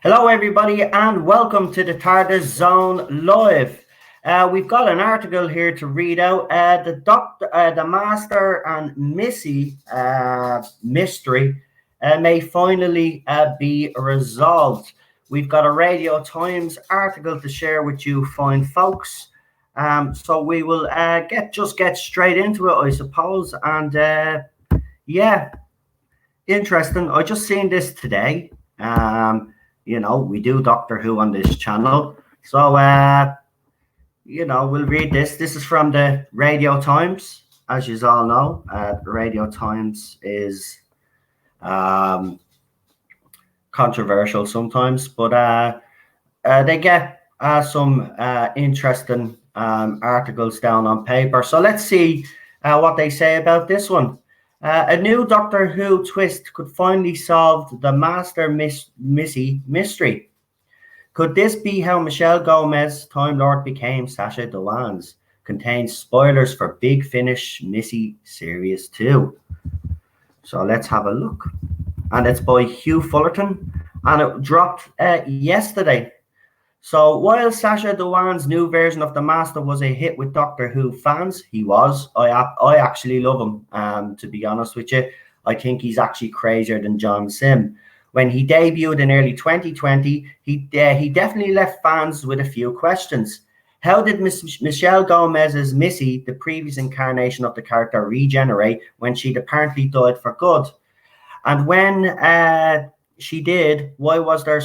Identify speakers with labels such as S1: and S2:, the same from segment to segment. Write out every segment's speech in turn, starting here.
S1: Hello, everybody, and welcome to the Tardis Zone Live. We've got an article here to read out. The Master and Missy mystery may finally be resolved. We've got a Radio Times article to share with you, fine folks. So we will get straight into it, I suppose. And yeah, interesting. I just seen this today. You know, we do Doctor Who on this channel. So, you know, we'll read this. This is from the Radio Times. As you all know, the Radio Times is controversial sometimes, but they get some interesting articles down on paper. So let's see what they say about this one. A new Doctor Who twist could finally solve the Master Missy mystery. Could this be how Michelle Gomez, Time Lord, became Sacha Dhawan's? Contains spoilers for Big Finish Missy Series 2. So let's have a look. And it's by Hugh Fullerton. And it dropped yesterday. So while Sacha Dhawan's new version of The Master was a hit with Doctor Who fans, he was. I actually love him, to be honest with you. I think he's actually crazier than John Sim. When he debuted in early 2020, he definitely left fans with a few questions. How did Michelle Gomez's Missy, the previous incarnation of the character, regenerate when she'd apparently died for good? And when she did, why was there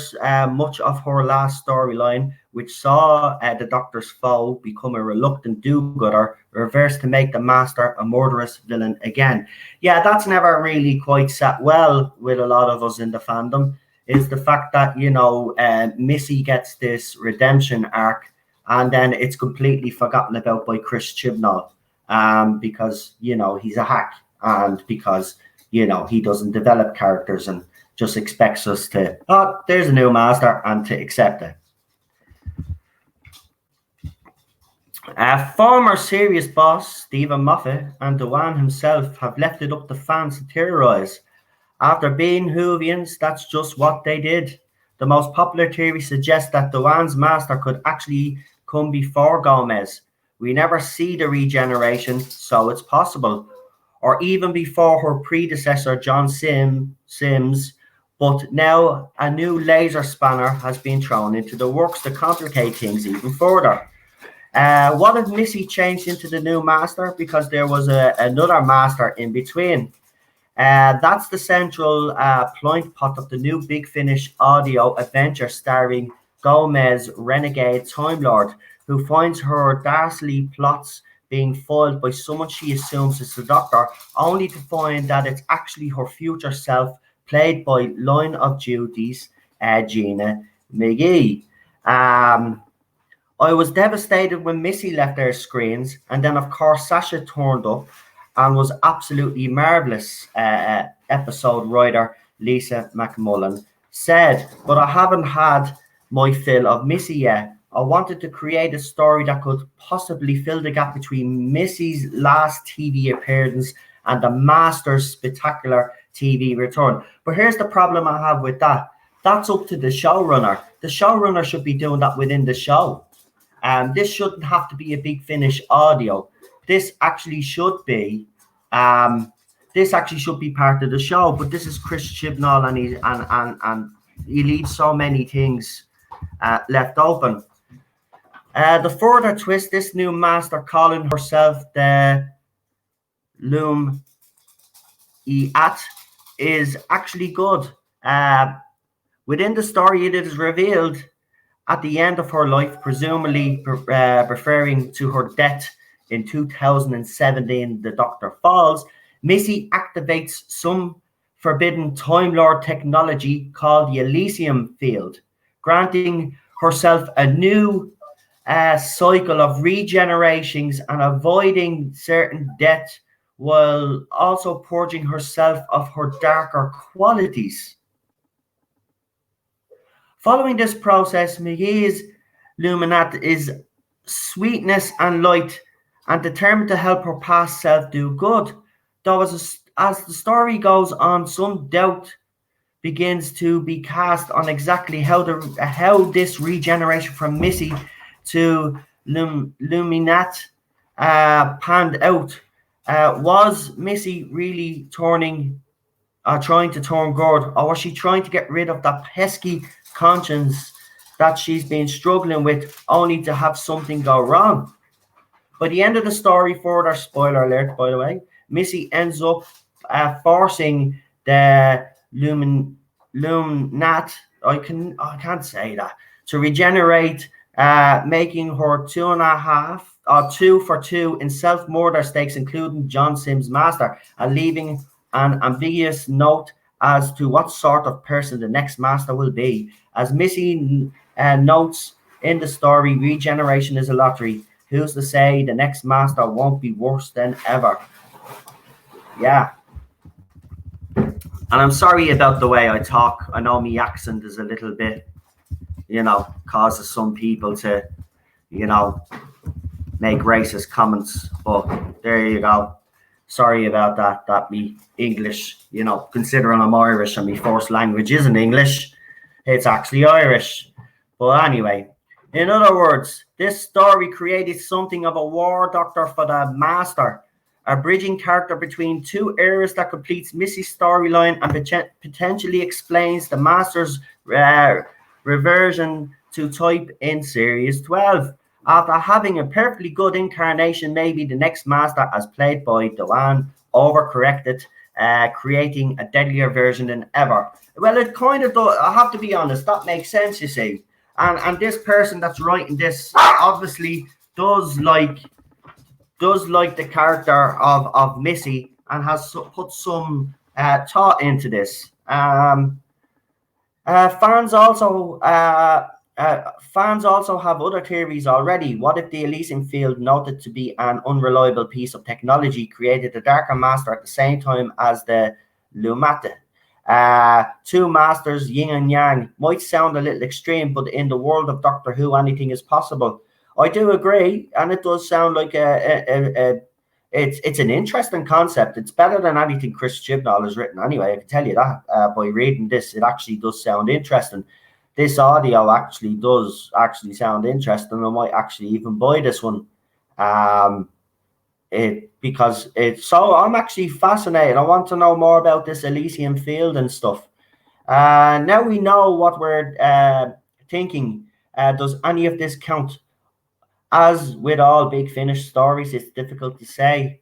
S1: much of her last storyline, which saw the Doctor's foe become a reluctant do-gooder, reversed to make the Master a murderous villain again? Yeah, that's never really quite sat well with a lot of us in the fandom, is the fact that, you know, Missy gets this redemption arc, and then it's completely forgotten about by Chris Chibnall, because, you know, he's a hack, and because, you know, he doesn't develop characters and just expects us to, oh, there's a new Master, and to accept it. Former Sirius boss Stephen Moffat and Dhawan himself have left it up to fans to theorize. After being Whovians, that's just what they did. The most popular theory suggests that Dhawan's Master could actually come before Gomez. We never see the regeneration, so it's possible. Or even before her predecessor, John Sims. But now a new laser spanner has been thrown into the works to complicate things even further. What if Missy changed into the new Master because there was another Master in between? That's the central point pot of the new Big Finish audio adventure starring Gomez, renegade Time Lord, who finds her dastardly plots being foiled by someone she assumes is the Doctor, only to find that it's actually her future self, played by Line of Duty's Gina McGee. I was devastated when Missy left their screens, and then, of course, Sacha turned up and was absolutely marvellous, episode writer Lisa McMullen said. But I haven't had my fill of Missy yet. I wanted to create a story that could possibly fill the gap between Missy's last TV appearance and the Master's spectacular TV return. But here's the problem I have with that. That's up to the showrunner. The showrunner should be doing that within the show. This shouldn't have to be a Big Finish audio. This actually should be part of the show. But this is Chris Chibnall, and he leaves so many things left open. The further twist, this new Master calling herself the Loom Iat is actually good. Within the story, it is revealed at the end of her life, presumably referring to her death in 2017, The Doctor Falls, Missy activates some forbidden Time Lord technology called the Elysium Field, granting herself a new cycle of regenerations and avoiding certain death, while also purging herself of her darker qualities. Following this process, McGee's Luminat is sweetness and light, and determined to help her past self do good. Though as the story goes on, some doubt begins to be cast on exactly how this regeneration from Missy to Luminat panned out. Was Missy really trying to turn good, or was she trying to get rid of that pesky conscience that she's been struggling with, only to have something go wrong? By the end of the story, further spoiler alert, by the way, Missy ends up forcing the Luminat, I can't say that, to regenerate, making her 2 for 2 in self-murder stakes, including John Sims' master, and leaving an ambiguous note as to what sort of person the next master will be. As Missy notes in the story, regeneration is a lottery. Who's to say the next master won't be worse than ever? Yeah. And I'm sorry about the way I talk. I know my accent is a little bit, causes some people to, make racist comments. But there you go. Sorry about that. That me English, considering I'm Irish and my first language isn't English, it's actually Irish. But anyway, in other words, this story created something of a war doctor for the master, a bridging character between two eras that completes Missy's storyline and potentially explains the master's reversion to type in Series 12. After having a perfectly good incarnation, maybe the next master, as played by Dewan, overcorrected, creating a deadlier version than ever. Well, it kind of does. I have to be honest, that makes sense, you see. And this person that's writing this obviously does like the character of Missy and has put some thought into this. Fans also have other theories already. What if the Elysium field, noted to be an unreliable piece of technology, created the Darker Master at the same time as the Lumate? Two masters, yin and yang, might sound a little extreme, but in the world of Doctor Who, anything is possible. I do agree, and it does sound like it's an interesting concept. It's better than anything Chris Chibnall has written anyway, I can tell you that. By reading this, it actually does sound interesting. This audio actually does sound interesting. I might actually even buy this one. Because so I'm actually fascinated. I want to know more about this Elysium field and stuff. Now we know what we're thinking. Does any of this count? As with all Big Finish stories, it's difficult to say.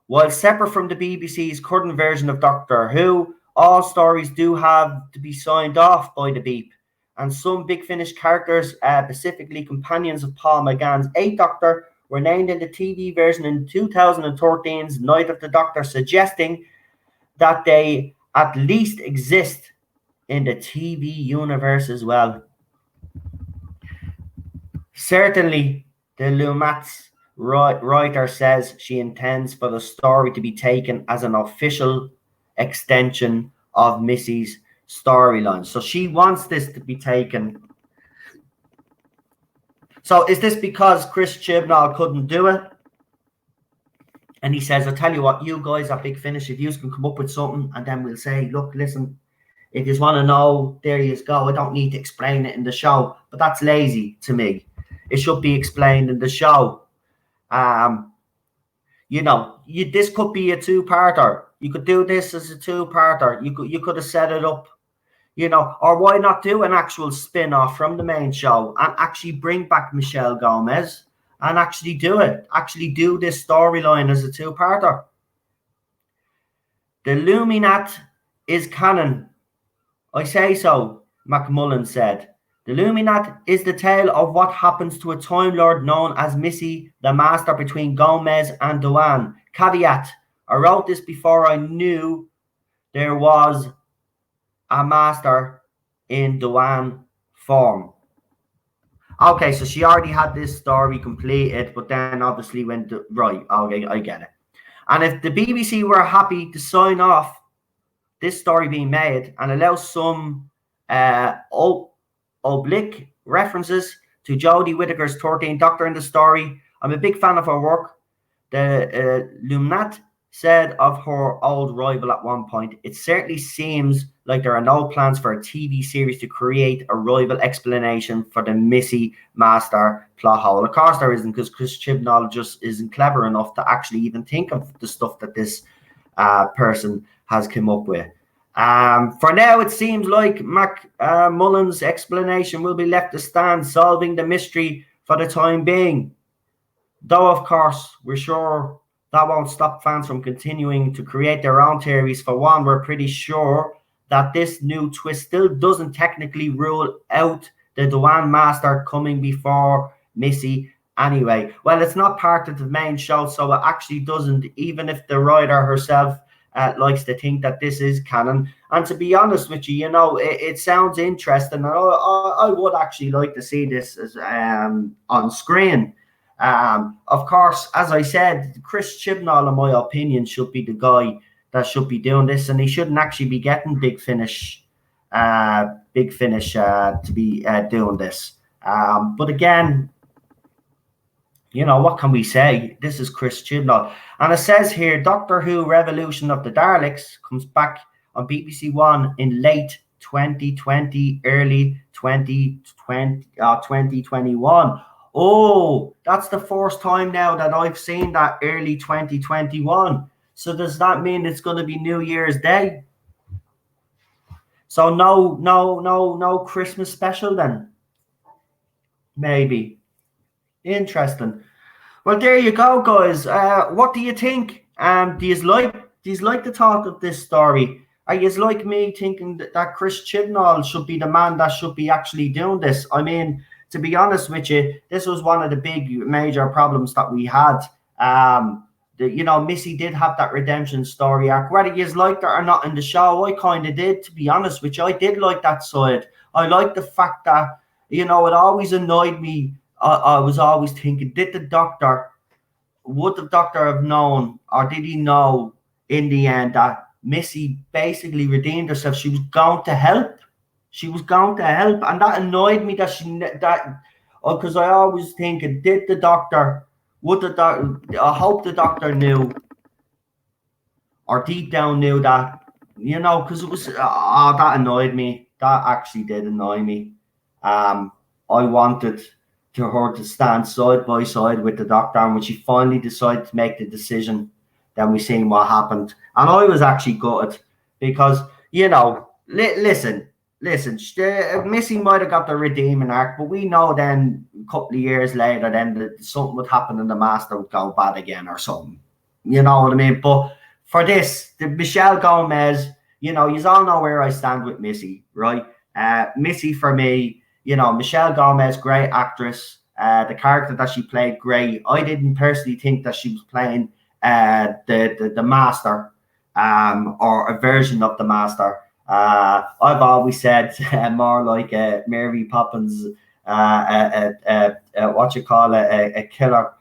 S1: While separate from the BBC's current version of Doctor Who, all stories do have to be signed off by the Beep, and some Big Finish characters, specifically companions of Paul McGann's Eighth Doctor, were named in the TV version in 2013's Night of the Doctor, suggesting that they at least exist in the TV universe as well. Certainly, the Lumat's writer says she intends for the story to be taken as an official extension of Missy's storyline. So she wants this to be taken. So is this because Chris Chibnall couldn't do it? And he says, I'll tell you what, you guys are Big Finish, if you can come up with something, and then we'll say, look, listen, if you want to know, there you go. I don't need to explain it in the show. But that's lazy to me. It should be explained in the show. This could be a two-parter. You could do this as a two-parter. You could have set it up, or why not do an actual spin-off from the main show and actually bring back Michelle Gomez and actually do it. Actually do this storyline as a two-parter. The Luminat is canon. I say so, McMullen said. The Luminat is the tale of what happens to a Time Lord known as Missy, the Master between Gomez and Dewan. Caveat, I wrote this before I knew there was a Master in Dewan form. Okay, so she already had this story completed, but then obviously went right. Okay, I get it. And if the BBC were happy to sign off this story being made and allow some oblique references to Jodie Whittaker's 13th Doctor in the story, I'm a big fan of her work. The Lumnat said of her old rival at one point, it certainly seems like there are no plans for a TV series to create a rival explanation for the Missy Master plot hole. Of course there isn't, because Chris Chibnall just isn't clever enough to actually even think of the stuff that this person has come up with. For now, it seems like Mac Mullen's explanation will be left to stand, solving the mystery for the time being. Though, of course, we're sure that won't stop fans from continuing to create their own theories. For one, we're pretty sure that this new twist still doesn't technically rule out the Dewan Master coming before Missy anyway. Well, it's not part of the main show, so it actually doesn't, even if the writer herself likes to think that this is canon. And to be honest with you, it sounds interesting. I would actually like to see this as on screen. Of course, as I said, Chris Chibnall, in my opinion, should be the guy that should be doing this, and he shouldn't actually be getting Big Finish to be doing this. But again, what can we say? This is Chris Chibnall. And it says here, Doctor Who Revolution of the Daleks comes back on BBC One in late 2020, early 2021. Oh, that's the first time now that I've seen that, early 2021. So does that mean it's going to be New Year's Day? So no Christmas special then? Maybe. Interesting. Well, there you go, guys. What do you think? Do you like the thought of this story? Are you like me thinking that Chris Chibnall should be the man that should be actually doing this? I mean, to be honest with you, this was one of the big major problems that we had. Missy did have that redemption story arc. Whether you liked it or not in the show, I kind of did, to be honest with you. I did like that side. I like the fact that, it always annoyed me. I was always thinking, would the doctor have known, or did he know in the end that Missy basically redeemed herself? She was going to help. And that annoyed me because I always thinking, I hope the doctor knew, or deep down knew that, because it was, that annoyed me. That actually did annoy me. I wanted her to stand side by side with the doctor, and when she finally decided to make the decision, then we seen what happened. And I was actually gutted because, listen, Missy might have got the redeeming arc, but we know then a couple of years later, then something would happen and the Master would go bad again or something. You know what I mean? But for this, the Michelle Gomez, you all know where I stand with Missy, right? Missy, for me, Michelle Gomez, great actress. The character that she played, great. I didn't personally think that she was playing the Master, or a version of the Master. I've always said more like Mary Poppins, what you call a killer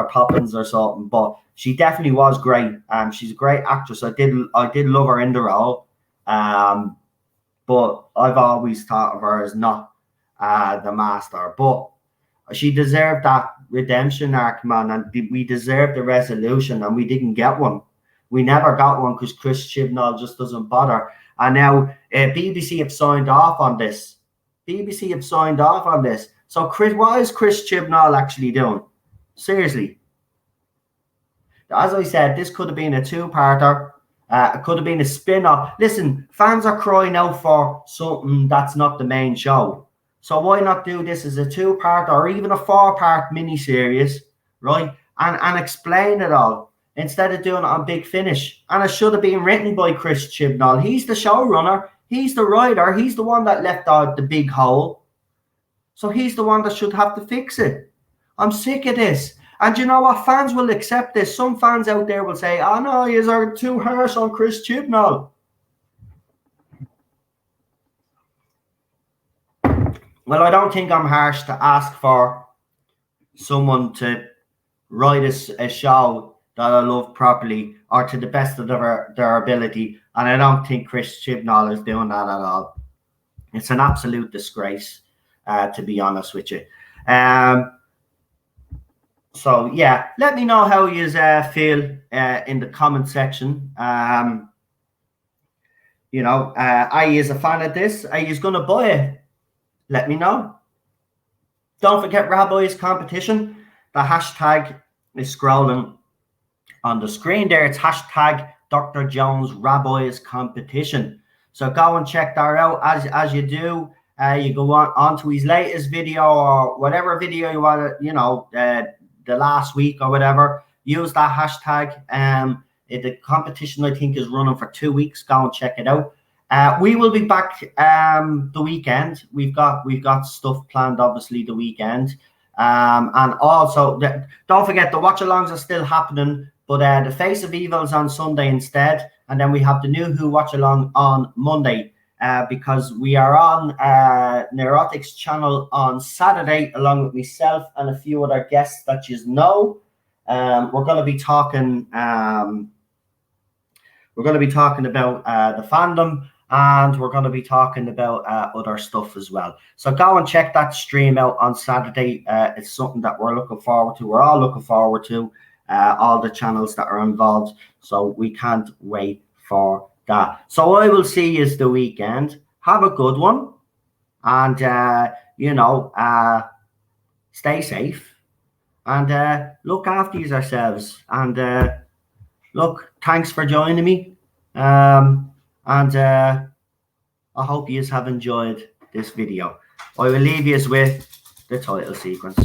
S1: Poppins or something. But she definitely was great. She's a great actress. I did love her in the role. But I've always thought of her as not the Master. But she deserved that redemption arc, man, and we deserved the resolution, and we didn't get one. We never got one because Chris Chibnall just doesn't bother. And now BBC have signed off on this. So what is Chris Chibnall actually doing? Seriously. As I said, this could have been a two-parter. It could have been a spin-off. Listen, fans are crying out for something that's not the main show. So why not do this as a two-part or even a four-part mini-series, right? And explain it all instead of doing it on Big Finish. And it should have been written by Chris Chibnall. He's the showrunner. He's the writer. He's the one that left out the big hole. So he's the one that should have to fix it. I'm sick of this. And you know what? Fans will accept this. Some fans out there will say, oh no, you are too harsh on Chris Chibnall. Well, I don't think I'm harsh to ask for someone to write a show that I love properly or to the best of their ability. And I don't think Chris Chibnall is doing that at all. It's an absolute disgrace, to be honest with you. So, yeah, let me know how you feel in the comment section. You know, are you a fan of this? Are you going to buy it? Let me know. Don't forget Rabbi's competition. The hashtag is scrolling on the screen there. It's hashtag Dr. Jones Rabbi's competition. So go and check that out. As you do, you go on to his latest video or whatever video you want to, you know, the last week or whatever. Use that hashtag. The competition, I think, is running for 2 weeks. Go and check it out. We will be back the weekend. We've got stuff planned, obviously, the weekend. And also, don't forget, the watch-alongs are still happening, but the Face of Evil is on Sunday instead. And then we have the new Who watch-along on Monday, because we are on Neurotics channel on Saturday, along with myself and a few other guests that you know. We're going to be talking. We're going to be talking about the fandom, and we're going to be talking about other stuff as well. So go and check that stream out on Saturday. It's something that we're looking forward to. We're all looking forward to, all the channels that are involved. So we can't wait for that. So I will see you the weekend. Have a good one. And, you know, stay safe. And look after yourselves. And look, thanks for joining me. I hope you have enjoyed this video. I will leave you with the title sequence.